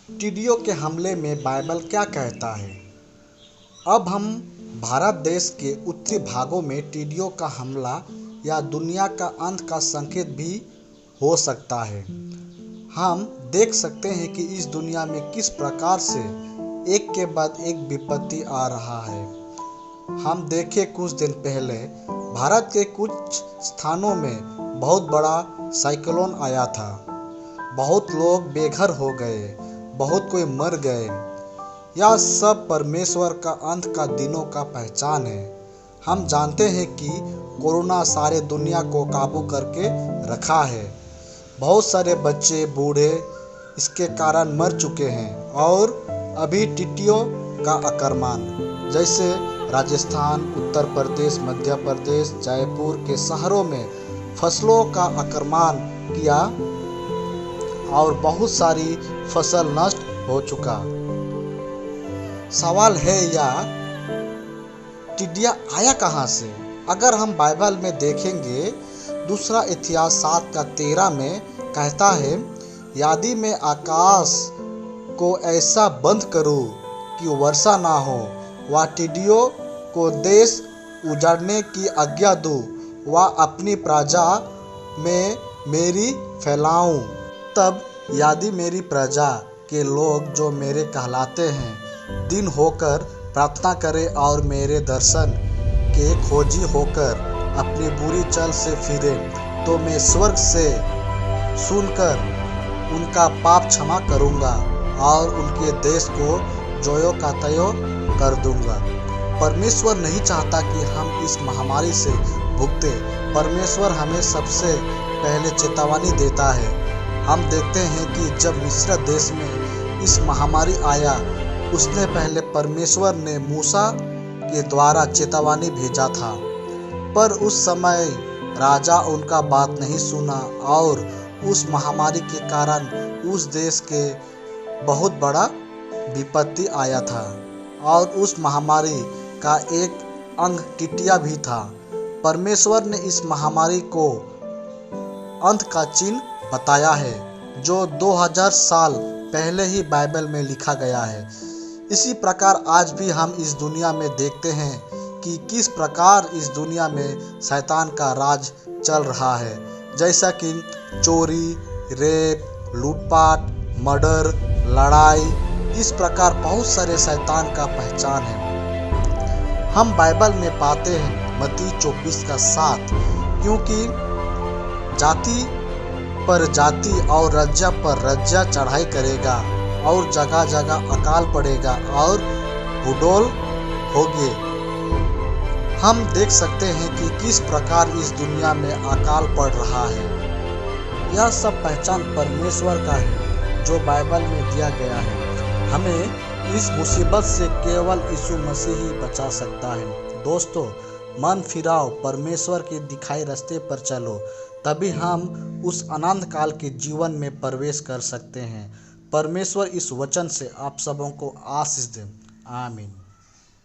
टिड्डियों के हमले में बाइबल क्या कहता है? अब हम भारत देश के उत्तरी भागों में टिड्डियों का हमला या दुनिया का अंत का संकेत भी हो सकता है। हम देख सकते हैं कि इस दुनिया में किस प्रकार से एक के बाद एक विपत्ति आ रहा है। हम देखें कुछ दिन पहले भारत के कुछ स्थानों में बहुत बड़ा साइक्लोन आया था। बहुत लोग बेघर हो गए, बहुत कोई मर गए। यह सब परमेश्वर का अंत का दिनों का पहचान है। हम जानते हैं कि कोरोना सारे दुनिया को काबू करके रखा है। बहुत सारे बच्चे बूढ़े इसके कारण मर चुके हैं और अभी टिड्डियों का आक्रमण जैसे राजस्थान, उत्तर प्रदेश, मध्य प्रदेश, जयपुर के शहरों में फसलों का आक्रमण किया और बहुत सारी फसल नष्ट हो चुका। सवाल है यह टिड्डियाँ आया कहाँ से? अगर हम बाइबल में देखेंगे, दूसरा इतिहास 7:13 में कहता है, यदि मैं आकाश को ऐसा बंद करूं कि वर्षा ना हो, वह टिड्डियों को देश उजाड़ने की आज्ञा दूं, वह अपनी प्रजा में मेरी फैलाऊं, तब यदि मेरी प्रजा के लोग जो मेरे कहलाते हैं दिन होकर प्रार्थना करें और मेरे दर्शन के खोजी होकर अपनी बुरी चल से फिरे, तो मैं स्वर्ग से सुनकर उनका पाप क्षमा करूंगा और उनके देश को जोयो का त्यों कर दूंगा। परमेश्वर नहीं चाहता कि हम इस महामारी से भुगते। परमेश्वर हमें सबसे पहले चेतावनी देता है। हम देखते हैं कि जब मिस्र देश में इस महामारी आया, उसने पहले परमेश्वर ने मूसा के द्वारा चेतावनी भेजा था, पर उस समय राजा उनका बात नहीं सुना और उस महामारी के कारण उस देश के बहुत बड़ा विपत्ति आया था और उस महामारी का एक अंग टिड्डियाँ भी था। परमेश्वर ने इस महामारी को अंत का चिन्ह बताया है, जो 2000 साल पहले ही बाइबल में लिखा गया है। इसी प्रकार आज भी हम इस दुनिया में देखते हैं कि किस प्रकार इस दुनिया में शैतान का राज चल रहा है, जैसा कि चोरी, रेप, लूटपाट, मर्डर, लड़ाई। इस प्रकार बहुत सारे शैतान का पहचान है। हम बाइबल में पाते हैं मत्ती 24:7, क्योंकि जाति पर जाति और राज्य पर राज्य चढ़ाई करेगा और जगह जगह अकाल पड़ेगा और भूडोल होगे। हम देख सकते हैं कि किस प्रकार इस दुनिया में अकाल पड़ रहा है। यह सब पहचान परमेश्वर का है जो बाइबल में दिया गया है। हमें इस मुसीबत से केवल यीशु मसीह ही बचा सकता है। दोस्तों, मन फिराओ, परमेश्वर के दिखाए रास्ते पर चलो, तभी हम उस अनंत काल के जीवन में प्रवेश कर सकते हैं। परमेश्वर इस वचन से आप सबों को आशीष दे। आमीन।